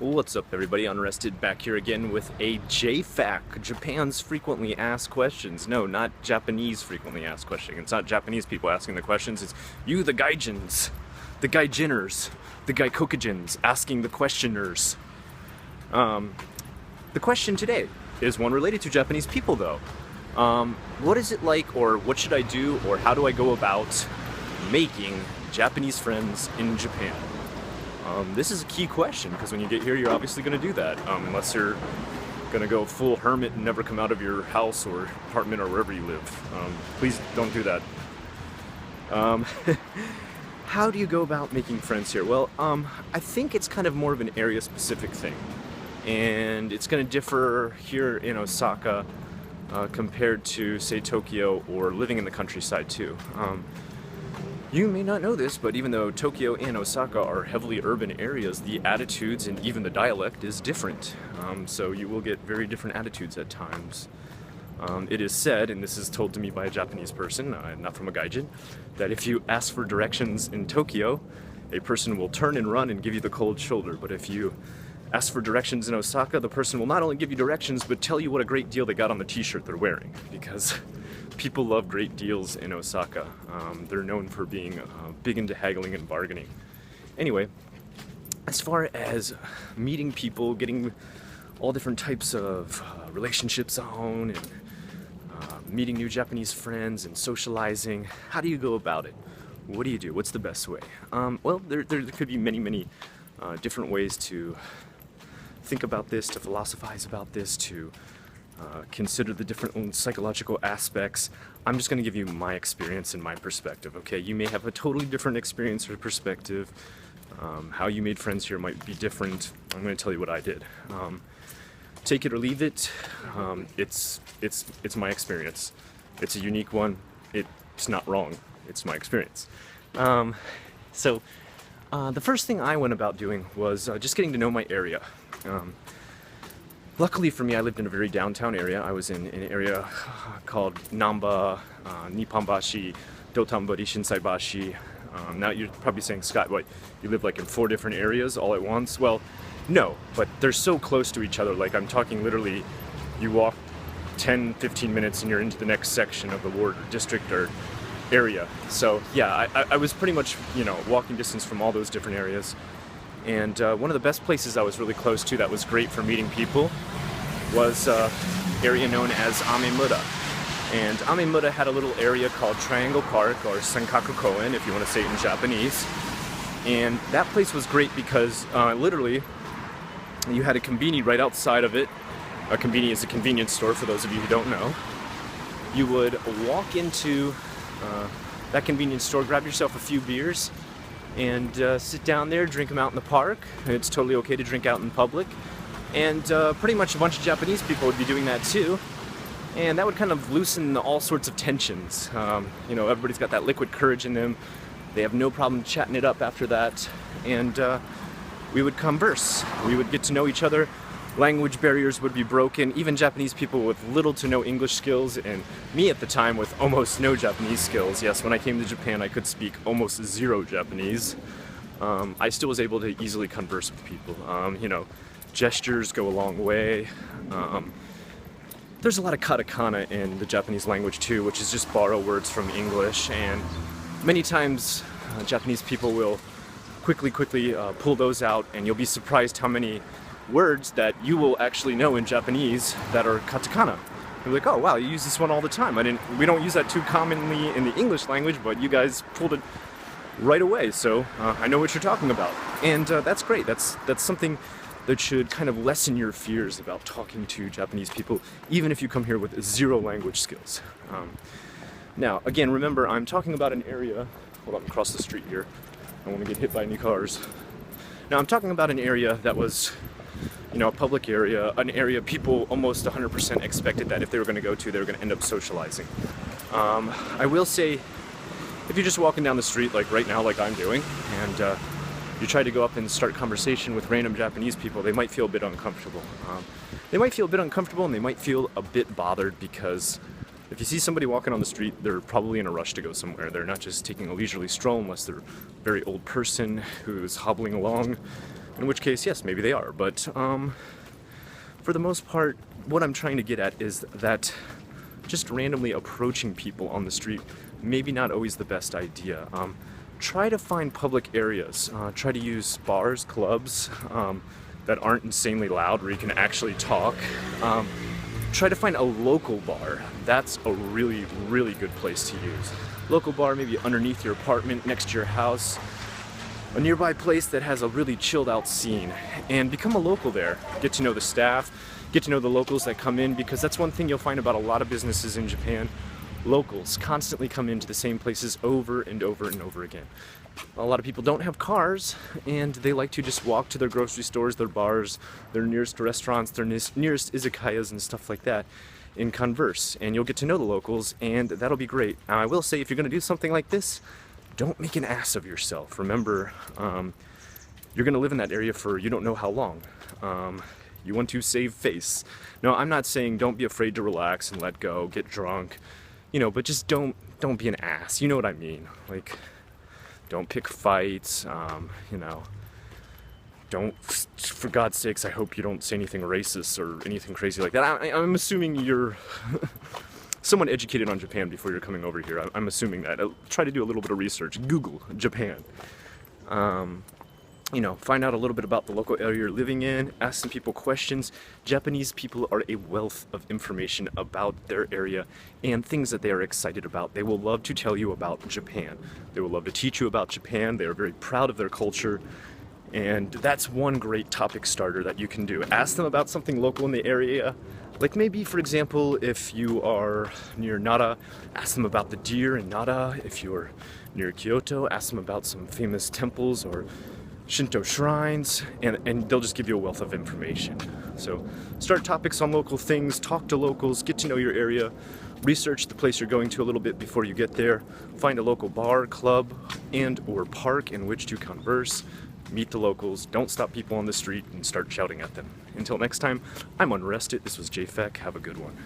What's up, everybody? Unrested back here again with a JFAQ, Japan's frequently asked questions. No, not Japanese frequently asked questions. It's not Japanese people asking the questions. It's you, the gaijins, the gaijiners, the gaikokujins asking the questioners. The question today is one related to Japanese people, though. What is it like, or what should I do, or how do I go about making Japanese friends in Japan? This is a key question, because when you get here, you're obviously going to do that, unless you're going to go full hermit and never come out of your house or apartment or wherever you live. Please don't do that. How do you go about making friends here? Well, I think it's kind of more of an area-specific thing, and it's going to differ here in Osaka compared to, say, Tokyo or living in the countryside too. You may not know this, but even though Tokyo and Osaka are heavily urban areas, the attitudes and even the dialect is different. So you will get very different attitudes at times. It is said, and this is told to me by a Japanese person, not from a gaijin, that if you ask for directions in Tokyo, a person will turn and run and give you the cold shoulder. But if you ask for directions in Osaka, the person will not only give you directions, but tell you what a great deal they got on the t-shirt they're wearing. Because people love great deals in Osaka. They're known for being big into haggling and bargaining. Anyway, as far as meeting people, getting all different types of relationships on, and meeting new Japanese friends and socializing, how do you go about it? What do you do? What's the best way? Well, there could be many different ways to think about this, to philosophize about this, to consider the different psychological aspects. I'm just going to give you my experience and my perspective, okay? You may have a totally different experience or perspective. How you made friends here might be different. I'm going to tell you what I did. Take it or leave it. It's my experience. It's a unique one. It's not wrong. It's my experience. So the first thing I went about doing was just getting to know my area. Luckily for me, I lived in a very downtown area. I was in an area called Namba, Nipponbashi, Dotonbori, Shinsaibashi. Now you're probably saying, Scott, what, you live like in 4 different areas all at once? Well, no, but they're so close to each other. Like, I'm talking literally, you walk 10, 15 minutes and you're into the next section of the ward or district or area. So yeah, I was pretty much, walking distance from all those different areas. And one of the best places I was really close to that was great for meeting people was an area known as Amemura. And Amemura had a little area called Triangle Park, or Senkaku Koen, if you want to say it in Japanese. And that place was great because literally you had a konbini right outside of it. A konbini is a convenience store, for those of you who don't know. You would walk into that convenience store, grab yourself a few beers, and sit down there, drink them out in the park. It's totally okay to drink out in public. And pretty much a bunch of Japanese people would be doing that too. And that would kind of loosen all sorts of tensions. Everybody's got that liquid courage in them. They have no problem chatting it up after that. And we would converse. We would get to know each other. Language barriers would be broken. Even Japanese people with little to no English skills, and me at the time with almost no Japanese skills. Yes, when I came to Japan, I could speak almost zero Japanese. I still was able to easily converse with people. Gestures go a long way. There's a lot of katakana in the Japanese language too, which is just borrow words from English, and many times Japanese people will quickly pull those out, and you'll be surprised how many words that you will actually know in Japanese that are katakana. You're like, oh wow, you use this one all the time. We don't use that too commonly in the English language, but you guys pulled it right away, so I know what you're talking about. And that's great. That's something that should kind of lessen your fears about talking to Japanese people, even if you come here with 0 language skills. Now, again, remember, I'm talking about an area, hold on, across the street here. I don't want to get hit by any cars. Now, I'm talking about an area that was, a public area, an area people almost 100% expected that if they were going to go to, they were going to end up socializing. I will say, if you're just walking down the street, like right now, like I'm doing, and you try to go up and start conversation with random Japanese people, they might feel a bit uncomfortable. They might feel a bit uncomfortable, and they might feel a bit bothered, because if you see somebody walking on the street, they're probably in a rush to go somewhere. They're not just taking a leisurely stroll unless they're a very old person who's hobbling along. in which case, yes, maybe they are. But for the most part, what I'm trying to get at is that just randomly approaching people on the street, maybe not always the best idea. Try to find public areas. Try to use bars, clubs that aren't insanely loud where you can actually talk. Try to find a local bar. That's a really, really good place to use. Local bar maybe underneath your apartment, next to your house. A nearby place that has a really chilled out scene, and become a local there. Get to know the staff, get to know the locals that come in, because that's one thing you'll find about a lot of businesses in Japan. Locals constantly come into the same places over and over and over again. A lot of people don't have cars, and they like to just walk to their grocery stores, their bars, their nearest restaurants, their nearest izakayas and stuff like that, and converse. And you'll get to know the locals, and that'll be great. Now, I will say, if you're going to do something like this, don't make an ass of yourself. Remember, you're going to live in that area for you don't know how long. You want to save face. No, I'm not saying don't be afraid to relax and let go, get drunk, but just don't be an ass. You know what I mean? Like, don't pick fights. Don't, for God's sakes, I hope you don't say anything racist or anything crazy like that. I'm assuming you're someone educated on Japan before you're coming over here. I'm assuming that. Try to do a little bit of research. Google Japan. Find out a little bit about the local area you're living in. Ask some people questions. Japanese people are a wealth of information about their area and things that they are excited about. They will love to tell you about Japan. They will love to teach you about Japan. They are very proud of their culture. And that's one great topic starter that you can do. Ask them about something local in the area. Like maybe, for example, if you are near Nara, ask them about the deer in Nara. If you're near Kyoto, ask them about some famous temples or Shinto shrines, and they'll just give you a wealth of information. So start topics on local things, talk to locals, get to know your area, research the place you're going to a little bit before you get there, find a local bar, club, and or park in which to converse. Meet the locals, don't stop people on the street and start shouting at them. Until next time, I'm Unrested. This was JFAQ. Have a good one.